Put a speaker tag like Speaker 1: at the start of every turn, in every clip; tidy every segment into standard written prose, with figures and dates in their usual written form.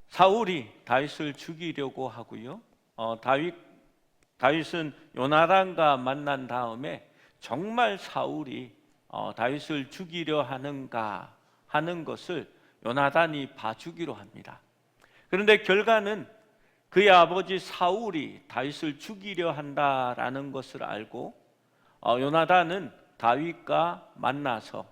Speaker 1: 사울이 다윗을 죽이려고 하고요. 다윗은 요나단과 만난 다음에 정말 사울이 다윗을 죽이려 하는가 하는 것을 요나단이 봐주기로 합니다. 그런데 결과는 그의 아버지 사울이 다윗을 죽이려 한다라는 것을 알고 요나단은 다윗과 만나서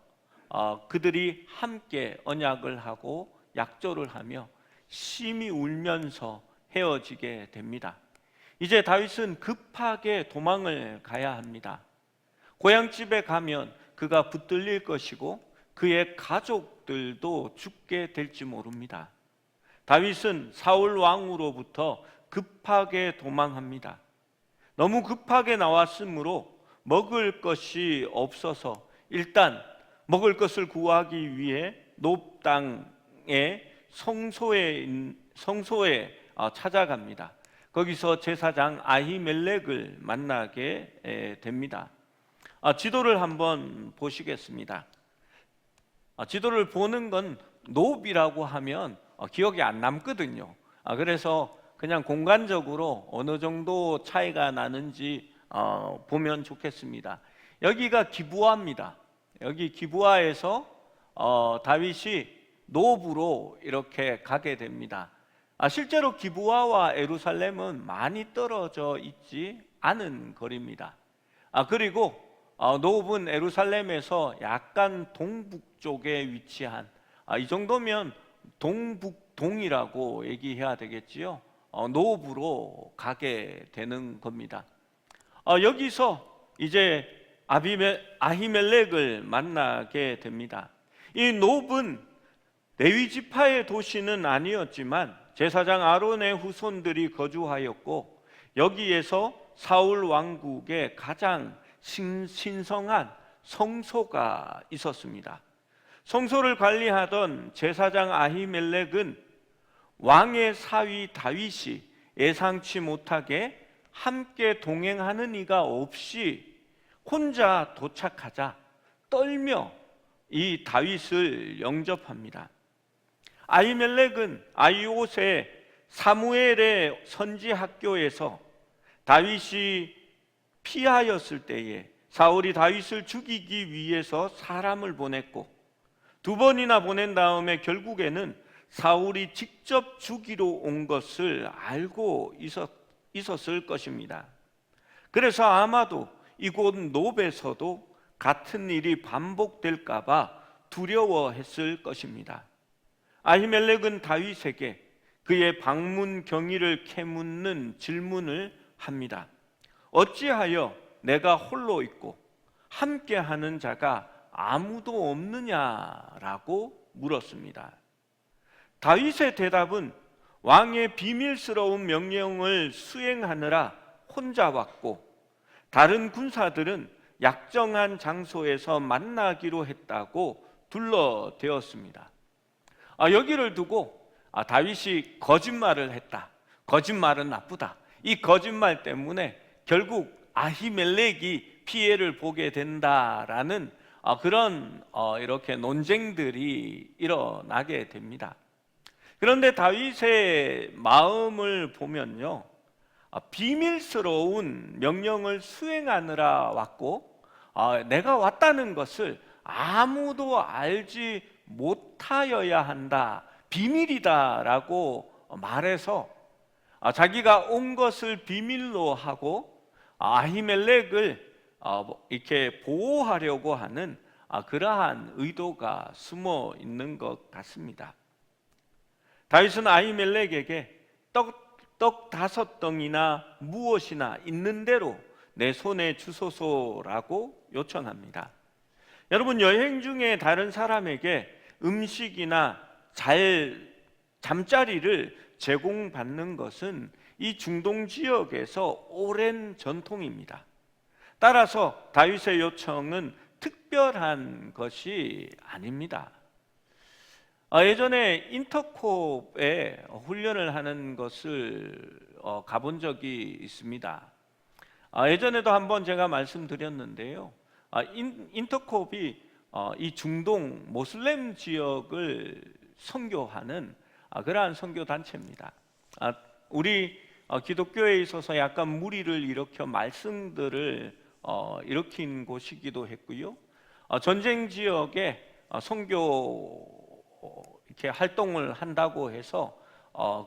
Speaker 1: 그들이 함께 언약을 하고 약조를 하며 심히 울면서 헤어지게 됩니다. 이제 다윗은 급하게 도망을 가야 합니다. 고향집에 가면 그가 붙들릴 것이고 그의 가족들도 죽게 될지 모릅니다. 다윗은 사울 왕으로부터 급하게 도망합니다. 너무 급하게 나왔으므로 먹을 것이 없어서 일단 먹을 것을 구하기 위해 놉 땅의 성소에 찾아갑니다. 거기서 제사장 아히멜렉을 만나게 됩니다. 지도를 한번 보시겠습니다. 지도를 보는 건 놉이라고 하면 기억이 안 남거든요. 그래서 그냥 공간적으로 어느 정도 차이가 나는지 보면 좋겠습니다. 여기가 기브아입니다. 여기 기브아에서 다윗이 놉으로 이렇게 가게 됩니다. 실제로 기브아와 예루살렘은 많이 떨어져 있지 않은 거리입니다. 그리고 놉은 예루살렘에서 약간 동북쪽에 위치한 이 정도면 동북동이라고 얘기해야 되겠지요. 놉으로 가게 되는 겁니다. 여기서 이제 아히멜렉을 만나게 됩니다. 이 놉은 레위 지파의 도시는 아니었지만 제사장 아론의 후손들이 거주하였고 여기에서 사울 왕국의 가장 신성한 성소가 있었습니다. 성소를 관리하던 제사장 아히멜렉은 왕의 사위 다윗이 예상치 못하게 함께 동행하는 이가 없이 혼자 도착하자 떨며 이 다윗을 영접합니다. 아히멜렉은 아이옷의 사무엘의 선지 학교에서 다윗이 피하였을 때에 사울이 다윗을 죽이기 위해서 사람을 보냈고 두 번이나 보낸 다음에 결국에는 사울이 직접 죽이러 온 것을 알고 있었을 것입니다. 그래서 아마도 이곳 놉에서도 같은 일이 반복될까 봐 두려워했을 것입니다. 아히멜렉은 다윗에게 그의 방문 경위를 캐묻는 질문을 합니다. 어찌하여 내가 홀로 있고 함께하는 자가 아무도 없느냐라고 물었습니다. 다윗의 대답은 왕의 비밀스러운 명령을 수행하느라 혼자 왔고 다른 군사들은 약정한 장소에서 만나기로 했다고 둘러대었습니다. 여기를 두고 다윗이 거짓말을 했다. 거짓말은 나쁘다. 이 거짓말 때문에 결국 아히멜렉이 피해를 보게 된다라는 그런 이렇게 논쟁들이 일어나게 됩니다. 그런데 다윗의 마음을 보면요, 비밀스러운 명령을 수행하느라 왔고 내가 왔다는 것을 아무도 알지 못하여야 한다, 비밀이다라고 말해서 자기가 온 것을 비밀로 하고 아히멜렉을 이렇게 보호하려고 하는 그러한 의도가 숨어 있는 것 같습니다. 다윗은 아히멜렉에게 떡 5덩이나 무엇이나 있는 대로 내 손에 주소서라고 요청합니다. 여러분, 여행 중에 다른 사람에게 음식이나 잠자리를 제공받는 것은 이 중동 지역에서 오랜 전통입니다. 따라서 다윗의 요청은 특별한 것이 아닙니다. 예전에 인터콥에 훈련을 하는 것을 가본 적이 있습니다. 예전에도 한번 제가 말씀드렸는데요. 인터콥이 이 중동 모슬렘 지역을 선교하는 그러한 선교 단체입니다. 우리 기독교에 있어서 약간 무리를 일으켜 말씀들을 일으킨 곳이기도 했고요. 전쟁 지역에 선교 이렇게 활동을 한다고 해서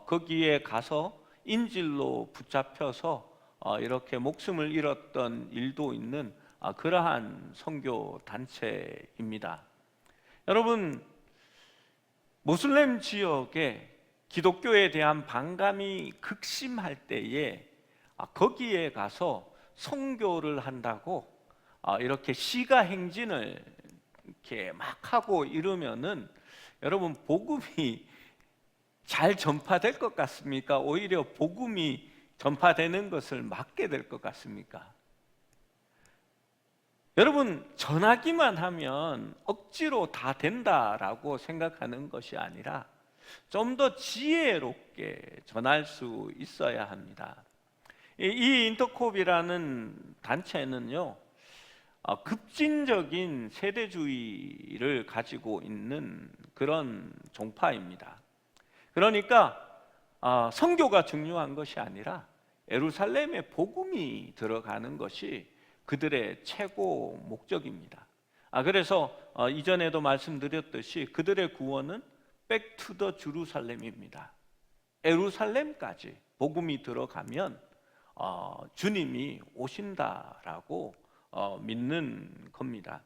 Speaker 1: 거기에 가서 인질로 붙잡혀서 이렇게 목숨을 잃었던 일도 있는 그러한 선교 단체입니다. 여러분, 모슬렘 지역에 기독교에 대한 반감이 극심할 때에 거기에 가서 선교를 한다고 이렇게 시가 행진을 이렇게 막 하고 이러면은 여러분, 복음이 잘 전파될 것 같습니까? 오히려 복음이 전파되는 것을 막게 될 것 같습니까? 여러분, 전하기만 하면 억지로 다 된다라고 생각하는 것이 아니라 좀 더 지혜롭게 전할 수 있어야 합니다. 이 인터콥이라는 단체는요, 급진적인 세대주의를 가지고 있는 그런 종파입니다. 그러니까 선교가 중요한 것이 아니라 예루살렘에 복음이 들어가는 것이 그들의 최고 목적입니다. 그래서 이전에도 말씀드렸듯이 그들의 구원은 Back to the Jerusalem입니다. 예루살렘까지 복음이 들어가면 주님이 오신다라고 믿는 겁니다.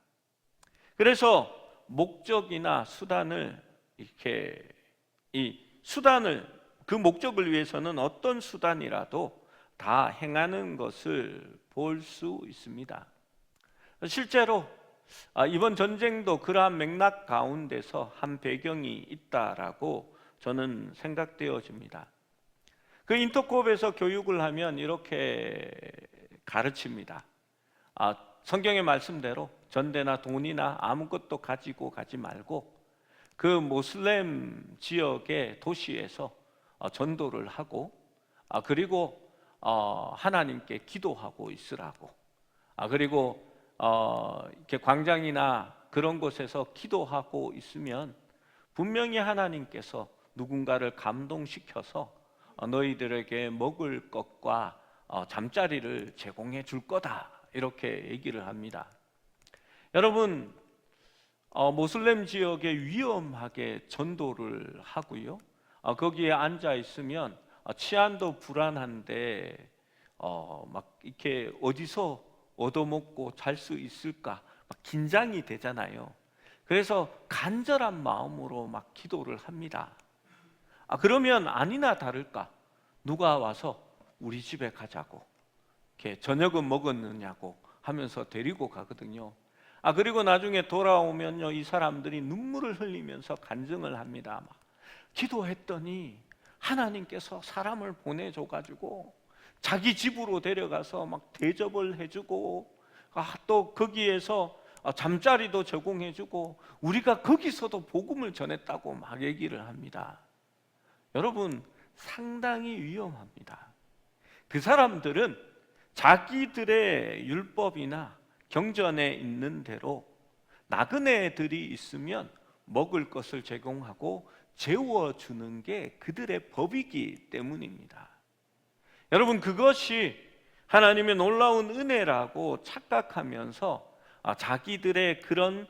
Speaker 1: 그래서 목적이나 수단을 이렇게 그 목적을 위해서는 어떤 수단이라도 다 행하는 것을 볼 수 있습니다. 실제로 이번 전쟁도 그러한 맥락 가운데서 한 배경이 있다라고 저는 생각되어집니다. 그 인터콥에서 교육을 하면 이렇게 가르칩니다. 성경의 말씀대로 전대나 돈이나 아무것도 가지고 가지 말고 그 모슬렘 지역의 도시에서 전도를 하고 그리고 하나님께 기도하고 있으라고. 그리고 이렇게 광장이나 그런 곳에서 기도하고 있으면 분명히 하나님께서 누군가를 감동시켜서 너희들에게 먹을 것과 잠자리를 제공해 줄 거다, 이렇게 얘기를 합니다. 여러분, 모슬렘 지역에 위험하게 전도를 하고요, 거기에 앉아 있으면 치안도 불안한데 막 이렇게 어디서 얻어먹고 잘 수 있을까 막 긴장이 되잖아요. 그래서 간절한 마음으로 막 기도를 합니다. 그러면 아니나 다를까 누가 와서 우리 집에 가자고, 이렇게 저녁은 먹었느냐고 하면서 데리고 가거든요. 그리고 나중에 돌아오면요, 이 사람들이 눈물을 흘리면서 간증을 합니다. 막 기도했더니 하나님께서 사람을 보내줘가지고 자기 집으로 데려가서 막 대접을 해주고 또 거기에서 잠자리도 제공해주고 우리가 거기서도 복음을 전했다고 막 얘기를 합니다. 여러분, 상당히 위험합니다. 그 사람들은 자기들의 율법이나 경전에 있는 대로 나그네들이 있으면 먹을 것을 제공하고 재워주는 게 그들의 법이기 때문입니다. 여러분, 그것이 하나님의 놀라운 은혜라고 착각하면서 자기들의 그런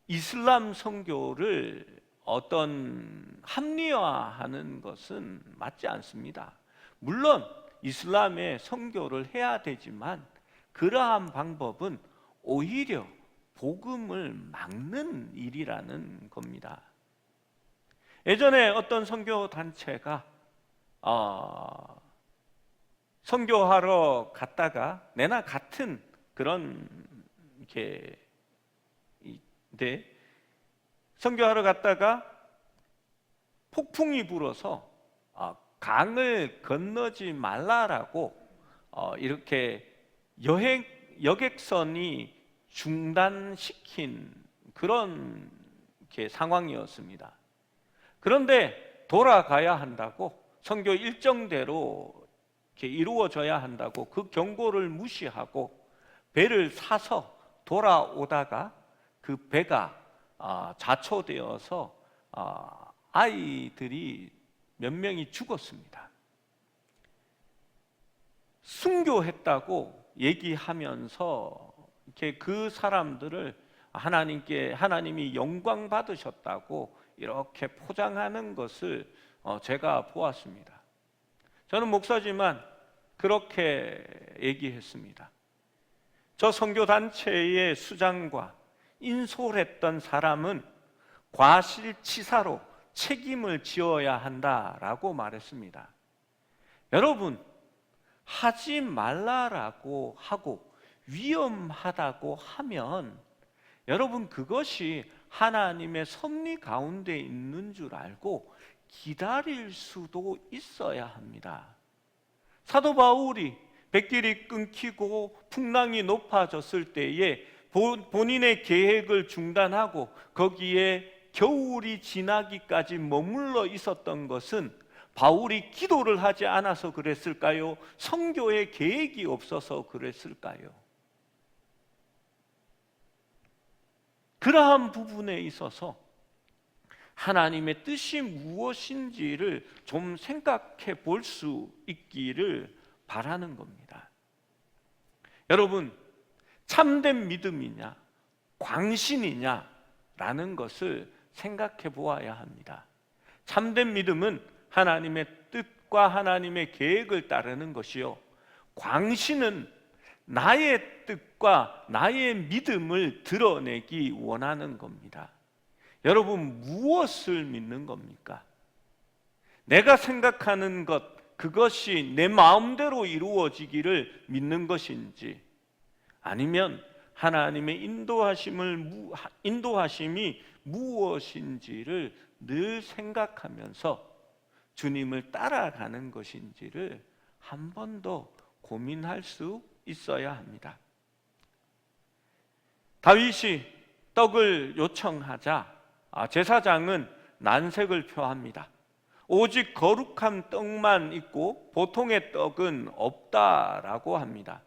Speaker 1: 이슬람 선교를 어떤 합리화하는 것은 맞지 않습니다. 물론 이슬람의 선교를 해야 되지만 그러한 방법은 오히려 복음을 막는 일이라는 겁니다. 예전에 어떤 선교 단체가 선교하러 갔다가 내나 같은 그런 이렇게 선교하러 갔다가 폭풍이 불어서 강을 건너지 말라라고 이렇게 여객선이 중단시킨 그런 이렇게 상황이었습니다. 그런데 돌아가야 한다고, 선교 일정대로 이렇게 이루어져야 한다고 그 경고를 무시하고 배를 사서 돌아오다가 그 배가 자초되어서 아이들이 몇 명이 죽었습니다. 순교했다고 얘기하면서 이렇게 그 사람들을 하나님이 영광 받으셨다고 이렇게 포장하는 것을 제가 보았습니다. 저는 목사지만 그렇게 얘기했습니다. 저 선교단체의 수장과 인솔했던 사람은 과실치사로 책임을 지어야 한다라고 말했습니다. 여러분, 하지 말라라고 하고 위험하다고 하면 여러분 그것이 하나님의 섭리 가운데 있는 줄 알고 기다릴 수도 있어야 합니다. 사도 바울이 백길이 끊기고 풍랑이 높아졌을 때에 본인의 계획을 중단하고 거기에 겨울이 지나기까지 머물러 있었던 것은 바울이 기도를 하지 않아서 그랬을까요? 선교의 계획이 없어서 그랬을까요? 그러한 부분에 있어서 하나님의 뜻이 무엇인지를 좀 생각해 볼 수 있기를 바라는 겁니다. 여러분, 참된 믿음이냐 광신이냐 라는 것을 생각해 보아야 합니다. 참된 믿음은 하나님의 뜻과 하나님의 계획을 따르는 것이요, 광신은 나의 뜻과 나의 믿음을 드러내기 원하는 겁니다. 여러분, 무엇을 믿는 겁니까? 내가 생각하는 것, 그것이 내 마음대로 이루어지기를 믿는 것인지, 아니면 하나님의 인도하심이 무엇인지를 늘 생각하면서 주님을 따라가는 것인지를 한 번 더 고민할 수 있어야 합니다. 다윗이 떡을 요청하자 제사장은 난색을 표합니다. 오직 거룩한 떡만 있고 보통의 떡은 없다라고 합니다.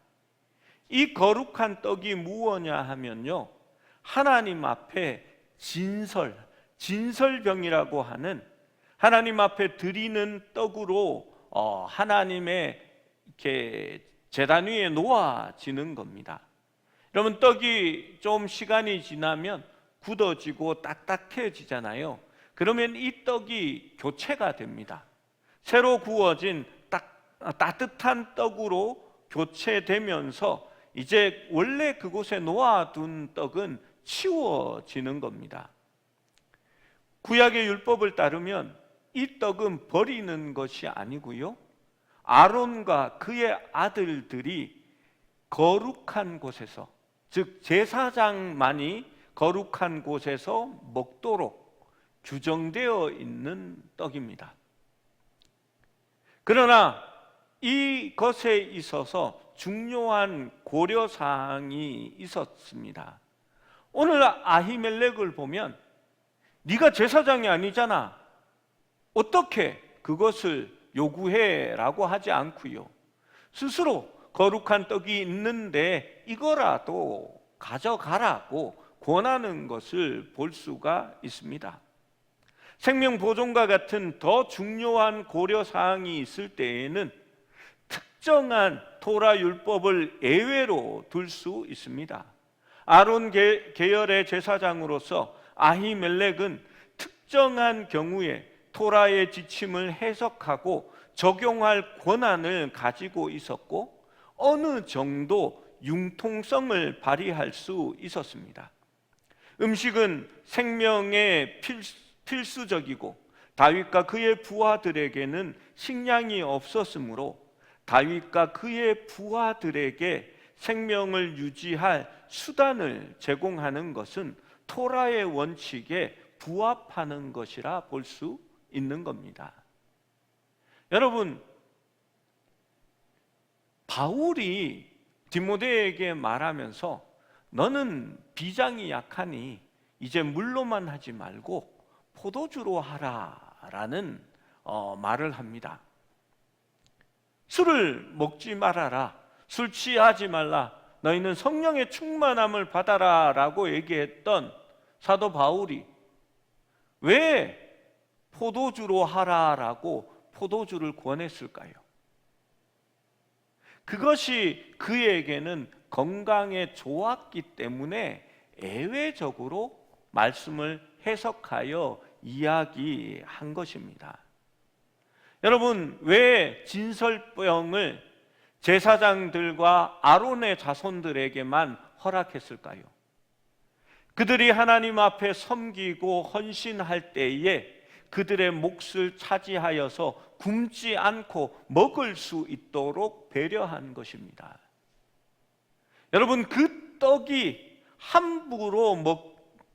Speaker 1: 이 거룩한 떡이 무엇냐 하면요, 하나님 앞에 진설병이라고 하는 하나님 앞에 드리는 떡으로 하나님의 이렇게 제단 위에 놓아지는 겁니다. 여러분, 떡이 좀 시간이 지나면 굳어지고 딱딱해지잖아요. 그러면 이 떡이 교체가 됩니다. 새로 구워진 따뜻한 떡으로 교체되면서 이제 원래 그곳에 놓아둔 떡은 치워지는 겁니다. 구약의 율법을 따르면 이 떡은 버리는 것이 아니고요, 아론과 그의 아들들이 거룩한 곳에서, 즉 제사장만이 거룩한 곳에서 먹도록 규정되어 있는 떡입니다. 그러나 이것에 있어서 중요한 고려사항이 있었습니다. 오늘 아히멜렉을 보면 네가 제사장이 아니잖아, 어떻게 그것을 요구해라고 하지 않고요, 스스로 거룩한 떡이 있는데 이거라도 가져가라고 권하는 것을 볼 수가 있습니다. 생명보존과 같은 더 중요한 고려사항이 있을 때에는 특정한 토라 율법을 예외로 둘 수 있습니다. 아론 계열의 제사장으로서 아히멜렉은 특정한 경우에 토라의 지침을 해석하고 적용할 권한을 가지고 있었고 어느 정도 융통성을 발휘할 수 있었습니다. 음식은 생명의 필수적이고 다윗과 그의 부하들에게는 식량이 없었으므로 다윗과 그의 부하들에게 생명을 유지할 수단을 제공하는 것은 토라의 원칙에 부합하는 것이라 볼 수 있는 겁니다. 여러분, 바울이 디모데에게 말하면서 너는 비장이 약하니 이제 물로만 하지 말고 포도주로 하라라는 말을 합니다. 술을 먹지 말아라, 술 취하지 말라, 너희는 성령의 충만함을 받아라 라고 얘기했던 사도 바울이 왜 포도주로 하라라고 포도주를 권했을까요? 그것이 그에게는 건강에 좋았기 때문에 예외적으로 말씀을 해석하여 이야기한 것입니다. 여러분, 왜 진설병을 제사장들과 아론의 자손들에게만 허락했을까요? 그들이 하나님 앞에 섬기고 헌신할 때에 그들의 몫을 차지하여서 굶지 않고 먹을 수 있도록 배려한 것입니다. 여러분, 그 떡이 함부로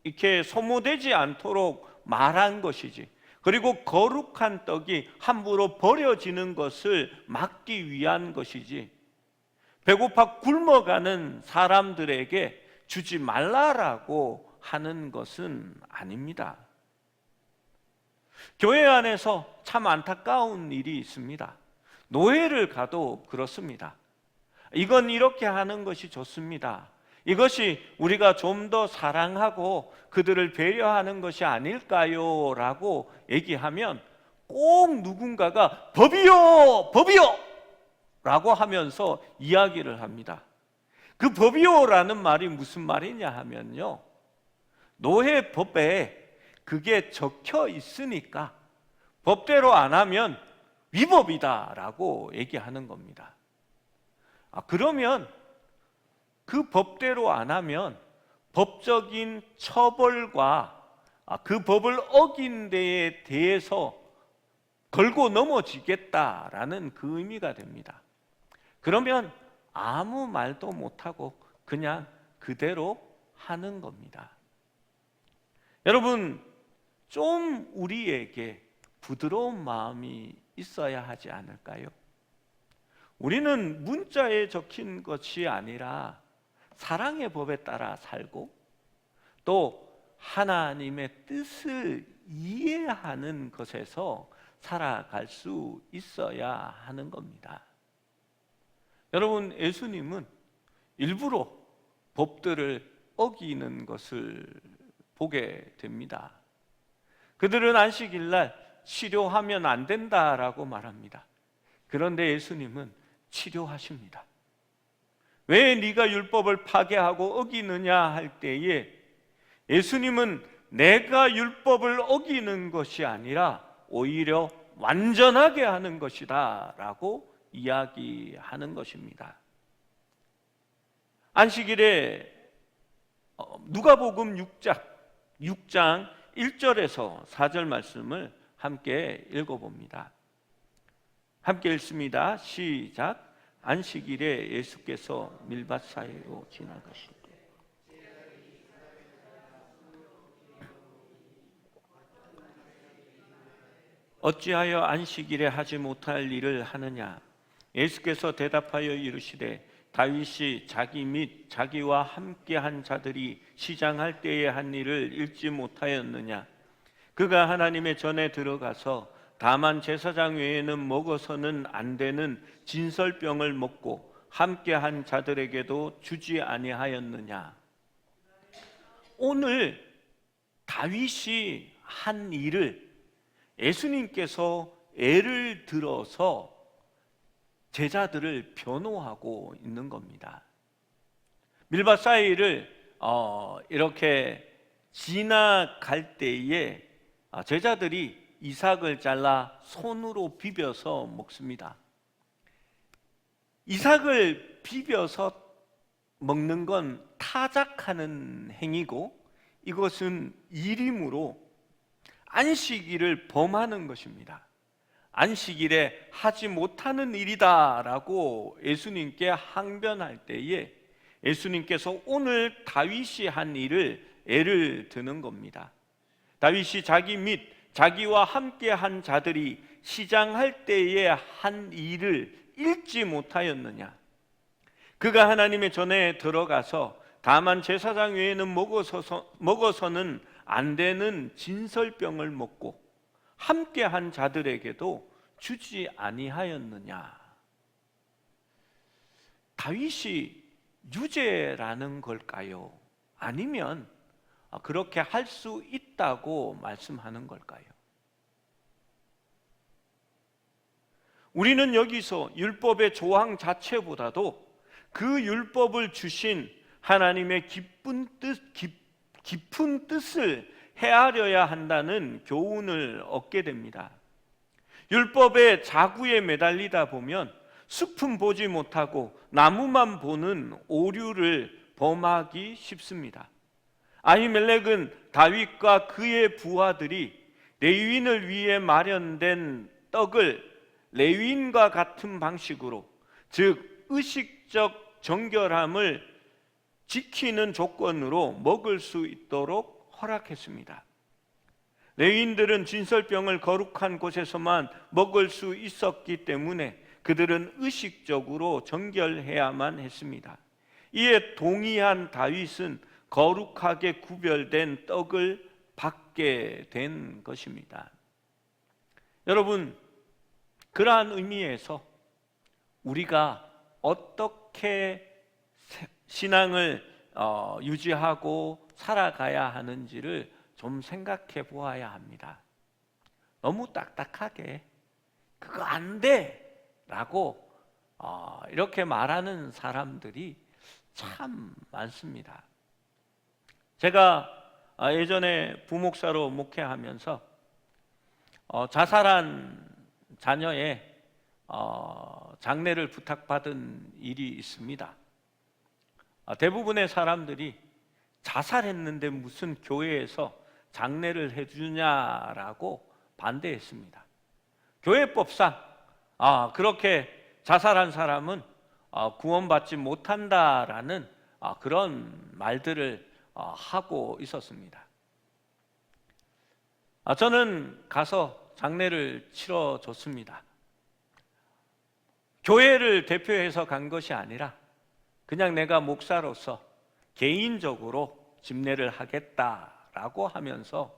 Speaker 1: 이렇게 소모되지 않도록 말한 것이지, 그리고 거룩한 떡이 함부로 버려지는 것을 막기 위한 것이지, 배고파 굶어가는 사람들에게 주지 말라라고 하는 것은 아닙니다. 교회 안에서 참 안타까운 일이 있습니다. 노예를 가도 그렇습니다. 이건 이렇게 하는 것이 좋습니다. 이것이 우리가 좀 더 사랑하고 그들을 배려하는 것이 아닐까요? 라고 얘기하면 꼭 누군가가 법이요! 법이요! 라고 하면서 이야기를 합니다. 그 법이요라는 말이 무슨 말이냐 하면요, 노예법에 그게 적혀 있으니까 법대로 안 하면 위법이다 라고 얘기하는 겁니다. 그러면 그 법대로 안 하면 법적인 처벌과 그 법을 어긴 데에 대해서 걸고 넘어지겠다라는 그 의미가 됩니다. 그러면 아무 말도 못하고 그냥 그대로 하는 겁니다. 여러분, 좀 우리에게 부드러운 마음이 있어야 하지 않을까요? 우리는 문자에 적힌 것이 아니라 사랑의 법에 따라 살고 또 하나님의 뜻을 이해하는 것에서 살아갈 수 있어야 하는 겁니다. 여러분, 예수님은 일부러 법들을 어기는 것을 보게 됩니다. 그들은 안식일날 치료하면 안 된다라고 말합니다. 그런데 예수님은 치료하십니다. 왜 네가 율법을 파괴하고 어기느냐 할 때에 예수님은 내가 율법을 어기는 것이 아니라 오히려 완전하게 하는 것이다 라고 이야기하는 것입니다. 안식일에 누가복음 6장 1절에서 4절 말씀을 함께 읽어봅니다. 함께 읽습니다. 시작. 안식일에 예수께서 밀밭 사이로 지나가실 때 어찌하여 안식일에 하지 못할 일을 하느냐? 예수께서 대답하여 이르시되 다윗이 자기 및 자기와 함께한 자들이 시장할 때에 한 일을 읽지 못하였느냐? 그가 하나님의 전에 들어가서 다만 제사장 외에는 먹어서는 안 되는 진설병을 먹고 함께한 자들에게도 주지 아니하였느냐? 오늘 다윗이 한 일을 예수님께서 예를 들어서 제자들을 변호하고 있는 겁니다. 밀밭 사이를 이렇게 지나갈 때에 제자들이 이삭을 잘라 손으로 비벼서 먹습니다. 이삭을 비벼서 먹는 건 타작하는 행위고 이것은 일임으로 안식일을 범하는 것입니다. 안식일에 하지 못하는 일이다라고 예수님께 항변할 때에 예수님께서 오늘 다윗이 한 일을 예를 드는 겁니다. 다윗이 자기 및 자기와 함께한 자들이 시장할 때에 한 일을 읽지 못하였느냐? 그가 하나님의 전에 들어가서 다만 제사장 외에는 먹어서는 안 되는 진설병을 먹고 함께한 자들에게도 주지 아니하였느냐? 다윗이 유죄라는 걸까요? 아니면 그렇게 할 수 있다고 말씀하는 걸까요? 우리는 여기서 율법의 조항 자체보다도 그 율법을 주신 하나님의 깊은 뜻을 헤아려야 한다는 교훈을 얻게 됩니다. 율법의 자구에 매달리다 보면 숲은 보지 못하고 나무만 보는 오류를 범하기 쉽습니다. 아히멜렉은 다윗과 그의 부하들이 레위인을 위해 마련된 떡을 레위인과 같은 방식으로, 즉 의식적 정결함을 지키는 조건으로 먹을 수 있도록 허락했습니다. 레위인들은 진설병을 거룩한 곳에서만 먹을 수 있었기 때문에 그들은 의식적으로 정결해야만 했습니다. 이에 동의한 다윗은 거룩하게 구별된 떡을 받게 된 것입니다. 여러분, 그러한 의미에서 우리가 어떻게 신앙을 유지하고 살아가야 하는지를 좀 생각해 보아야 합니다. 너무 딱딱하게 그거 안 돼! 라고 이렇게 말하는 사람들이 참 많습니다. 제가 예전에 부목사로 목회하면서 자살한 자녀의 장례를 부탁받은 일이 있습니다. 대부분의 사람들이 자살했는데 무슨 교회에서 장례를 해주냐라고 반대했습니다. 교회법상 그렇게 자살한 사람은 구원받지 못한다라는 그런 말들을 하고 있었습니다. 저는 가서 장례를 치러줬습니다. 교회를 대표해서 간 것이 아니라 그냥 내가 목사로서 개인적으로 집례를 하겠다라고 하면서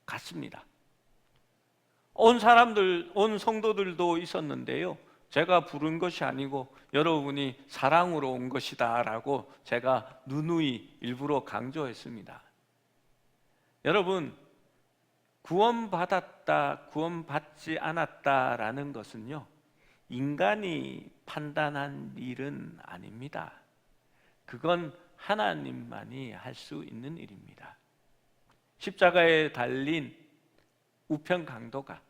Speaker 1: 갔습니다. 온 성도들도 있었는데요, 제가 부른 것이 아니고 여러분이 사랑으로 온 것이다 라고 제가 누누이 일부러 강조했습니다. 여러분, 구원받았다, 구원받지 않았다라는 것은요, 인간이 판단한 일은 아닙니다. 그건 하나님만이 할 수 있는 일입니다. 십자가에 달린 우편 강도가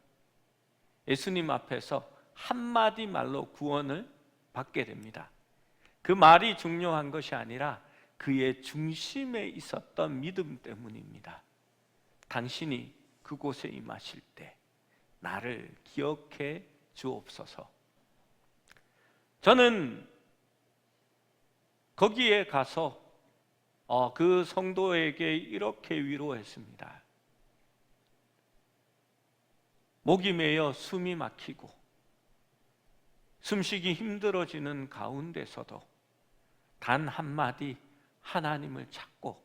Speaker 1: 예수님 앞에서 한마디 말로 구원을 받게 됩니다. 그 말이 중요한 것이 아니라 그의 중심에 있었던 믿음 때문입니다. 당신이 그곳에 임하실 때 나를 기억해 주옵소서. 저는 거기에 가서 그 성도에게 이렇게 위로했습니다. 목이 메어 숨이 막히고 숨쉬기 힘들어지는 가운데서도 단 한마디 하나님을 찾고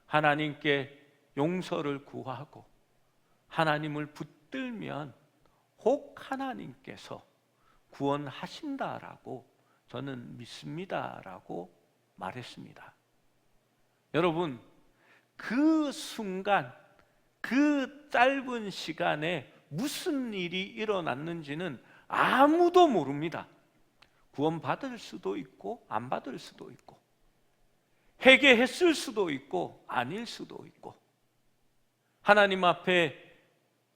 Speaker 1: 하나님께 용서를 구하고 하나님을 붙들면 혹 하나님께서 구원하신다라고 저는 믿습니다라고 말했습니다. 여러분, 그 순간, 그 짧은 시간에 무슨 일이 일어났는지는 아무도 모릅니다. 구원받을 수도 있고 안 받을 수도 있고 회개했을 수도 있고 아닐 수도 있고 하나님 앞에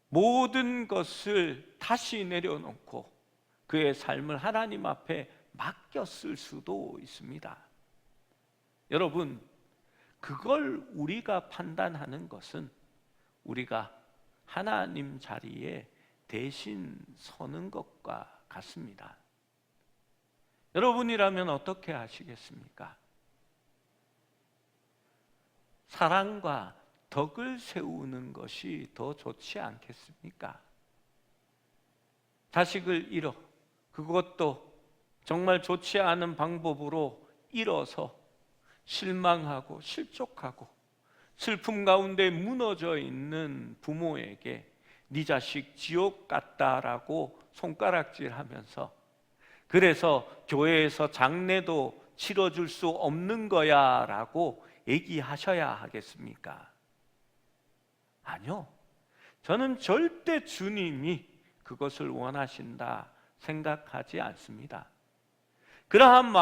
Speaker 1: 모든 것을 다시 내려놓고 그의 삶을 하나님 앞에 맡겼을 수도 있습니다. 여러분, 그걸 우리가 판단하는 것은 우리가 하나님 자리에 대신 서는 것과 같습니다. 여러분이라면 어떻게 하시겠습니까? 사랑과 덕을 세우는 것이 더 좋지 않겠습니까? 자식을 잃어, 그것도 정말 좋지 않은 방법으로 잃어서 실망하고 실족하고 슬픔 가운데 무너져 있는 부모에게 네 자식 지옥 같다라고 손가락질하면서 그래서 교회에서 장례도 치러줄 수 없는 거야 라고 얘기하셔야 하겠습니까? 아니요. 저는 절대 주님이 그것을 원하신다 생각하지 않습니다. 그러한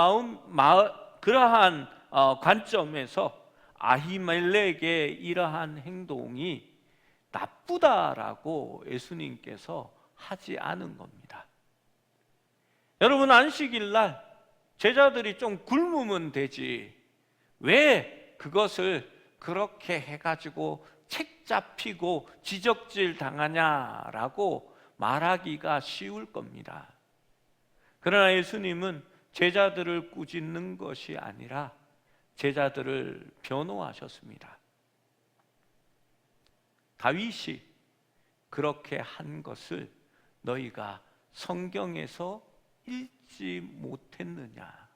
Speaker 1: 관점에서 아히멜렉의 이러한 행동이 나쁘다라고 예수님께서 하지 않은 겁니다. 여러분, 안식일 날 제자들이 좀 굶으면 되지 왜 그것을 그렇게 해가지고 책 잡히고 지적질 당하냐라고 말하기가 쉬울 겁니다. 그러나 예수님은 제자들을 꾸짖는 것이 아니라 제자들을 변호하셨습니다. 다윗이 그렇게 한 것을 너희가 성경에서 읽지 못했느냐?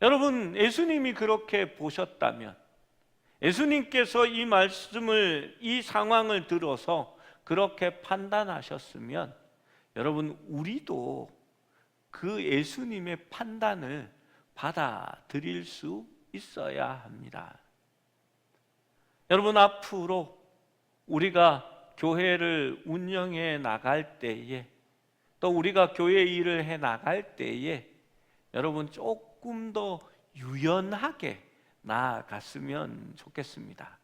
Speaker 1: 여러분, 예수님이 그렇게 보셨다면, 예수님께서 이 말씀을, 이 상황을 들어서 그렇게 판단하셨으면, 여러분, 우리도 그 예수님의 판단을 받아들일 수 있어야 합니다. 여러분, 앞으로 우리가 교회를 운영해 나갈 때에, 또 우리가 교회 일을 해 나갈 때에 여러분 조금 더 유연하게 나아갔으면 좋겠습니다.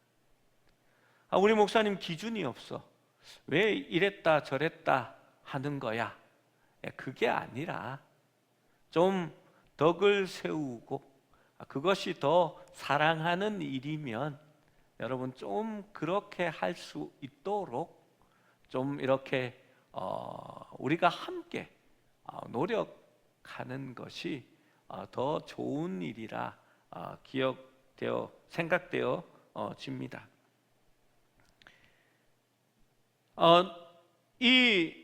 Speaker 1: 우리 목사님 기준이 없어. 왜 이랬다 저랬다 하는 거야? 그게 아니라 좀 덕을 세우고 그것이 더 사랑하는 일이면 여러분 좀 그렇게 할 수 있도록 좀 이렇게 우리가 함께 노력하는 것이 더 좋은 일이라 생각되어집니다. 이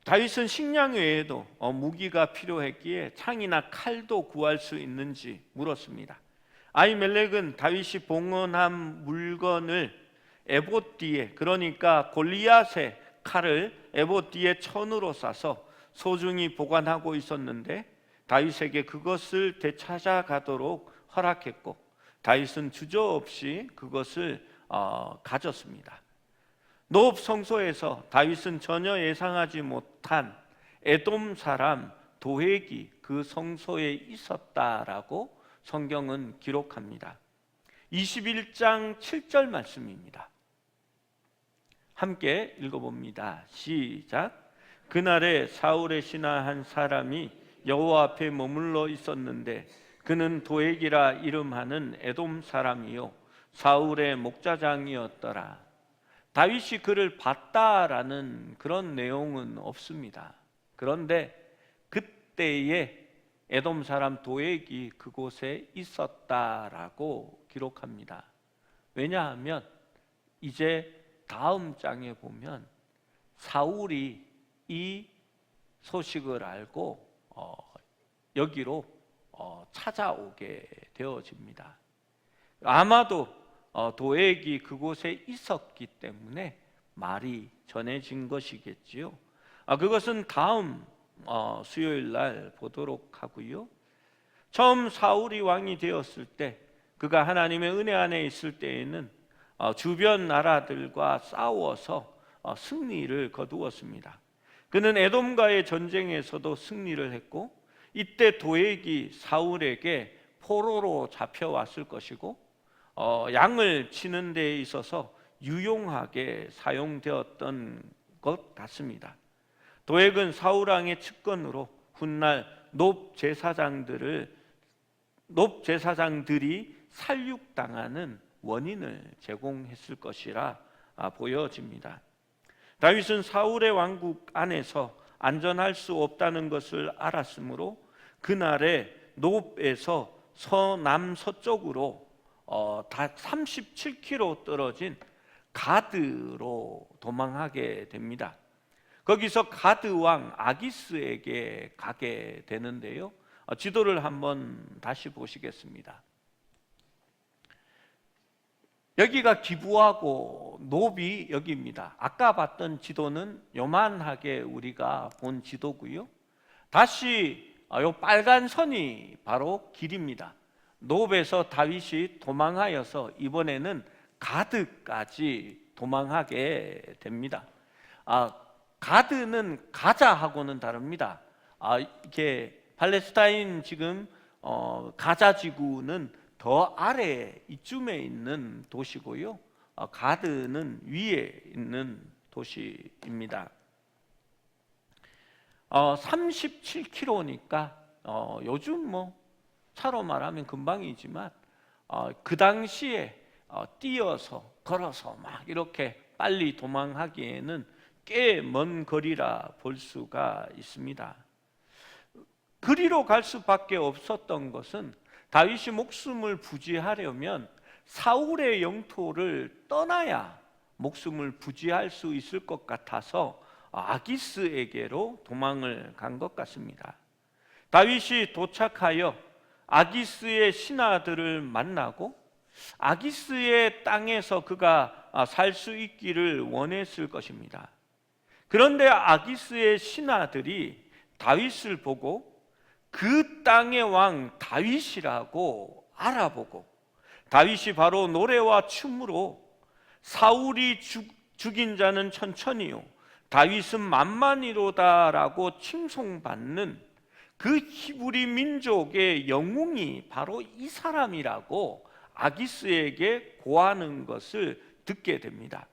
Speaker 1: 다윗은 식량 외에도 무기가 필요했기에 창이나 칼도 구할 수 있는지 물었습니다. 아히멜렉은 다윗이 봉헌한 물건을 에봇 뒤에, 그러니까 골리앗의 칼을 에봇 뒤에 천으로 싸서 소중히 보관하고 있었는데 다윗에게 그것을 되찾아가도록 허락했고 다윗은 주저없이 그것을 가졌습니다. 노업 성소에서 다윗은 전혀 예상하지 못한 에돔 사람 도액이 그 성소에 있었다라고 성경은 기록합니다. 21장 7절 말씀입니다. 함께 읽어봅니다. 시작. 그날에 사울의 신하 한 사람이 여호와 앞에 머물러 있었는데 그는 도액이라 이름하는 에돔 사람이요 사울의 목자장이었더라. 다윗이 그를 봤다라는 그런 내용은 없습니다. 그런데 그때에 에돔 사람 도액이 그곳에 있었다라고 기록합니다. 왜냐하면 이제 다음 장에 보면 사울이 이 소식을 알고 여기로 찾아오게 되어집니다. 아마도 도액이 그곳에 있었기 때문에 말이 전해진 것이겠지요. 그것은 다음 수요일 날 보도록 하고요. 처음 사울이 왕이 되었을 때 그가 하나님의 은혜 안에 있을 때에는 주변 나라들과 싸워서 승리를 거두었습니다. 그는 에돔과의 전쟁에서도 승리를 했고 이때 도액이 사울에게 포로로 잡혀왔을 것이고 양을 치는 데에 있어서 유용하게 사용되었던 것 같습니다. 도액은 사울 왕의 측근으로 훗날 높 제사장들이 살육당하는 원인을 제공했을 것이라 보여집니다. 다윗은 사울의 왕국 안에서 안전할 수 없다는 것을 알았으므로 그날에 높에서 서남서쪽으로 다 37km 떨어진 가드로 도망하게 됩니다. 거기서 가드 왕 아기스에게 가게 되는데요. 지도를 한번 다시 보시겠습니다. 여기가 기부하고 노비 여기입니다. 아까 봤던 지도는 요만하게 우리가 본 지도고요. 다시 요 빨간 선이 바로 길입니다. 노브에서 다윗이 도망하여서 이번에는 가드까지 도망하게 됩니다. 가드는 가자하고는 다릅니다. 이게 팔레스타인 지금 가자 지구는 더 아래 이쯤에 있는 도시고요. 가드는 위에 있는 도시입니다. 37km니까 요즘 뭐 차로 말하면 금방이지만 그 당시에 뛰어서 걸어서 막 이렇게 빨리 도망하기에는 꽤 먼 거리라 볼 수가 있습니다. 그리로 갈 수밖에 없었던 것은 다윗이 목숨을 부지하려면 사울의 영토를 떠나야 목숨을 부지할 수 있을 것 같아서 아기스에게로 도망을 간 것 같습니다. 다윗이 도착하여 아기스의 신하들을 만나고 아기스의 땅에서 그가 살 수 있기를 원했을 것입니다. 그런데 아기스의 신하들이 다윗을 보고 그 땅의 왕 다윗이라고 알아보고 다윗이 바로 노래와 춤으로 사울이 죽인 자는 천천히요 다윗은 만만이로다라고 칭송받는 그 히브리 민족의 영웅이 바로 이 사람이라고 아기스에게 고하는 것을 듣게 됩니다.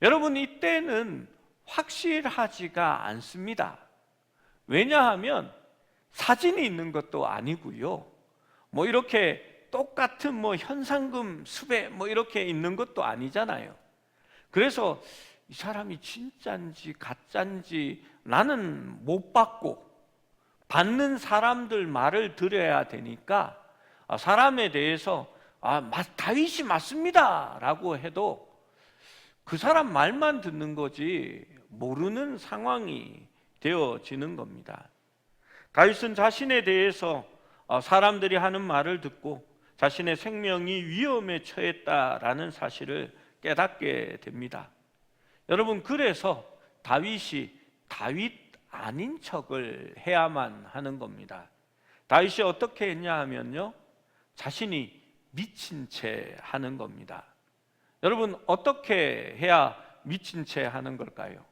Speaker 1: 여러분, 이때는 확실하지가 않습니다. 왜냐하면 사진이 있는 것도 아니고요. 뭐 이렇게 똑같은 뭐 현상금 수배 뭐 이렇게 있는 것도 아니잖아요. 그래서 이 사람이 진짜인지 가짜인지 나는 못 받고 받는 사람들 말을 들어야 되니까 사람에 대해서 다윗이 맞습니다 라고 해도 그 사람 말만 듣는 거지 모르는 상황이 되어지는 겁니다. 다윗은 자신에 대해서 사람들이 하는 말을 듣고 자신의 생명이 위험에 처했다라는 사실을 깨닫게 됩니다. 여러분, 그래서 다윗이 다윗 아닌 척을 해야만 하는 겁니다. 다윗이 어떻게 했냐 하면요, 자신이 미친 채 하는 겁니다. 여러분, 어떻게 해야 미친 채 하는 걸까요?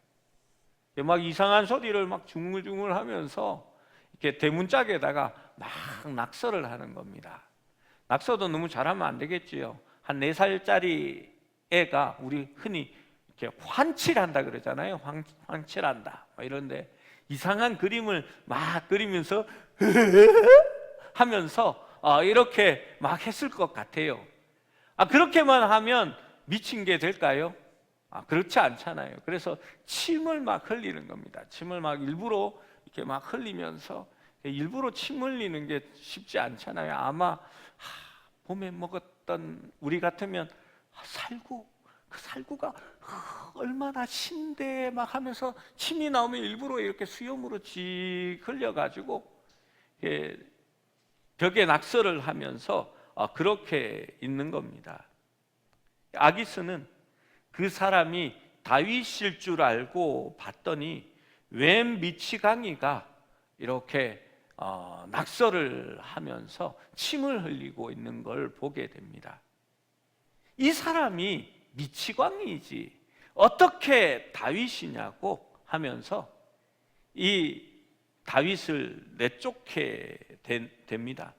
Speaker 1: 막 이상한 소리를 막 중얼중얼 하면서 이렇게 대문짝에다가 막 낙서를 하는 겁니다. 낙서도 너무 잘하면 안 되겠지요. 한 4살짜리 애가 우리 흔히 이렇게 환칠한다 그러잖아요. 환칠한다 이런데 이상한 그림을 막 그리면서 하면서 이렇게 막 했을 것 같아요. 그렇게만 하면 미친 게 될까요? 그렇지 않잖아요. 그래서 침을 막 흘리는 겁니다. 침을 막 일부러 이렇게 막 흘리면서, 일부러 침 흘리는 게 쉽지 않잖아요. 아마 봄에 먹었던 우리 같으면 그 살구가 얼마나 신데 막 하면서 침이 나오면 일부러 이렇게 수염으로 직 흘려가지고 벽에 낙서를 하면서 그렇게 있는 겁니다. 아기스는 그 사람이 다윗일 줄 알고 봤더니 웬 미치광이가 이렇게 낙서를 하면서 침을 흘리고 있는 걸 보게 됩니다. 이 사람이 미치광이지 어떻게 다윗이냐고 하면서 이 다윗을 내쫓게 됩니다.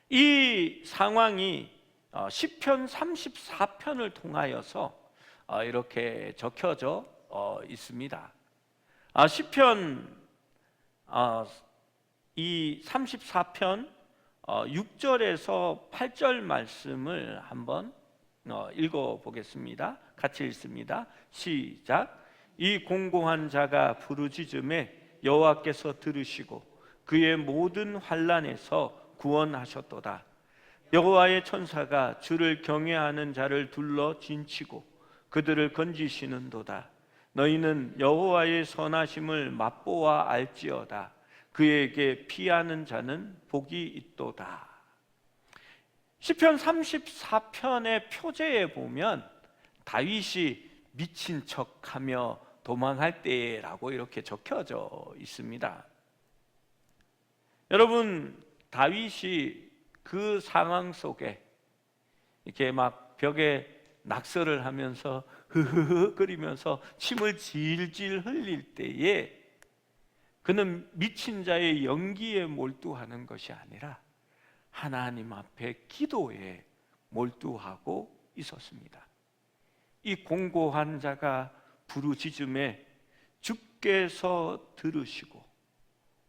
Speaker 1: 이 상황이 시편 34편을 통하여서 이렇게 적혀져 있습니다. 시편 이 34편 6절에서 8절 말씀을 한번 읽어보겠습니다. 같이 읽습니다. 시작. 이 공고한 자가 부르짖음에 여호와께서 들으시고 그의 모든 환난에서 구원하셨도다. 여호와의 천사가 주를 경외하는 자를 둘러 진치고 그들을 건지시는도다. 너희는 여호와의 선하심을 맛보아 알지어다. 그에게 피하는 자는 복이 있도다. 시편 34편의 표제에 보면 다윗이 미친 척하며 도망할 때라고 이렇게 적혀져 있습니다. 여러분, 다윗이 그 상황 속에 이렇게 막 벽에 낙서를 하면서 흐흐흐거리면서 침을 질질 흘릴 때에 그는 미친 자의 연기에 몰두하는 것이 아니라 하나님 앞에 기도에 몰두하고 있었습니다. 이 공고한 자가 부르짖음에 주께서 들으시고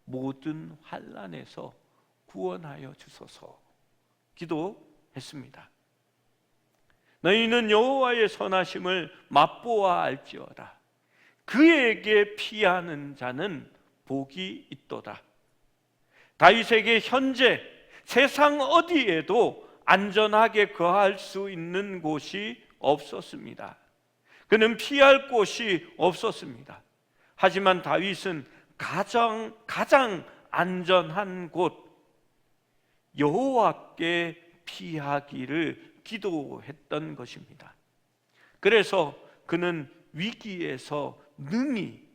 Speaker 1: 모든 환난에서 구원하여 주소서 기도했습니다. 너희는 여호와의 선하심을 맛보아 알지어다. 그에게 피하는 자는 복이 있도다. 다윗에게 현재 세상 어디에도 안전하게 거할 수 있는 곳이 없었습니다. 그는 피할 곳이 없었습니다. 하지만 다윗은 가장 안전한 곳 여호와께 피하기를 기도했던 것입니다. 그래서 그는 위기에서 능히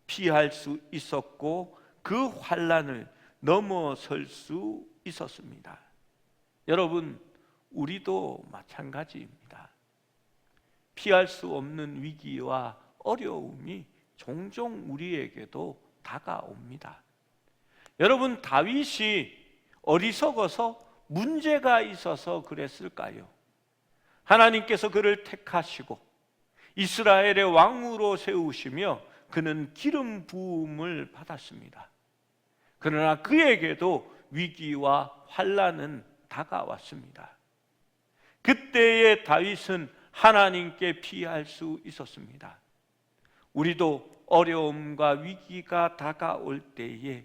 Speaker 1: 피할 수 있었고 그 환난을 넘어설 수 있었습니다. 여러분, 우리도 마찬가지입니다. 피할 수 없는 위기와 어려움이 종종 우리에게도 다가옵니다. 여러분, 다윗이 어리석어서 문제가 있어서 그랬을까요? 하나님께서 그를 택하시고 이스라엘의 왕으로 세우시며 그는 기름 부음을 받았습니다. 그러나 그에게도 위기와 환난은 다가왔습니다. 그때의 다윗은 하나님께 피할 수 있었습니다. 우리도 어려움과 위기가 다가올 때에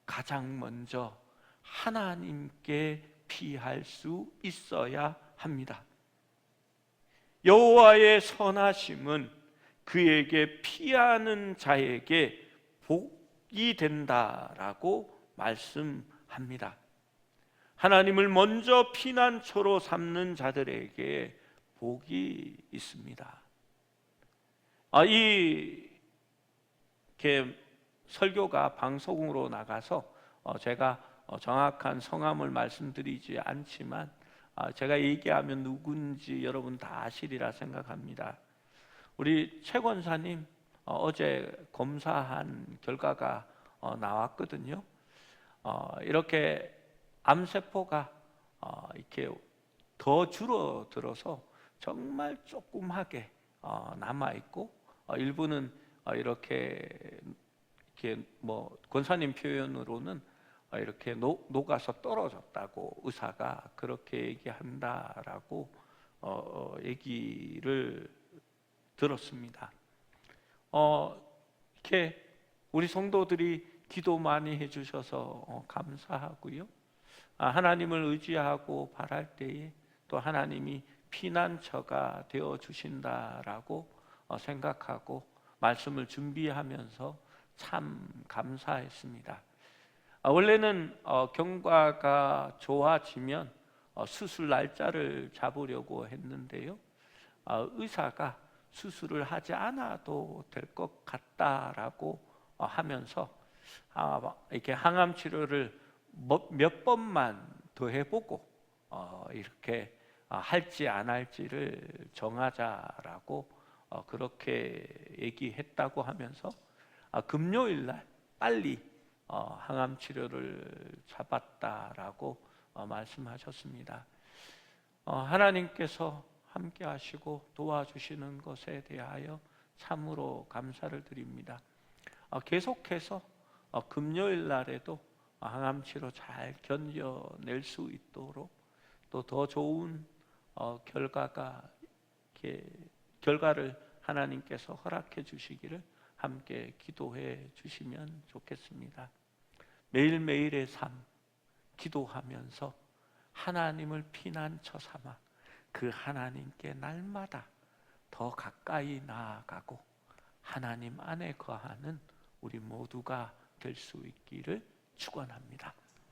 Speaker 1: 가장 먼저 하나님께 피할 수 있어야 합니다. 여호와의 선하심은 그에게 피하는 자에게 복이 된다라고 말씀합니다. 하나님을 먼저 피난처로 삼는 자들에게 복이 있습니다. 이렇게 설교가 방송으로 나가서 제가 정확한 성함을 말씀드리지 않지만 제가 얘기하면 누군지 여러분 다 아시리라 생각합니다. 우리 최 권사님 어제 검사한 결과가 나왔거든요. 이렇게 암세포가 이렇게 더 줄어들어서 정말 조그맣게 남아 있고 일부는 이렇게 뭐 권사님 표현으로는 이렇게 녹아서 떨어졌다고 의사가 그렇게 얘기한다라고 얘기를 들었습니다. 이렇게 우리 성도들이 기도 많이 해주셔서 감사하고요. 하나님을 의지하고 바랄 때에 또 하나님이 피난처가 되어 주신다라고 생각하고 말씀을 준비하면서 참 감사했습니다. 원래는 경과가 좋아지면 수술 날짜를 잡으려고 했는데요. 의사가 수술을 하지 않아도 될 것 같다라고 하면서 이렇게 항암 치료를 몇 번만 더 해보고 이렇게 할지 안 할지를 정하자라고 그렇게 얘기했다고 하면서 금요일 날 빨리 항암 치료를 잡았다라고 말씀하셨습니다. 하나님께서 함께 하시고 도와주시는 것에 대하여 참으로 감사를 드립니다. 계속해서 금요일 날에도 항암 치료 잘 견뎌낼 수 있도록 또 더 좋은 결과를 하나님께서 허락해 주시기를 함께 기도해 주시면 좋겠습니다. 매일매일의 삶 기도하면서 하나님을 피난처 삼아 그 하나님께 날마다 더 가까이 나아가고 하나님 안에 거하는 우리 모두가 될 수 있기를 축원합니다.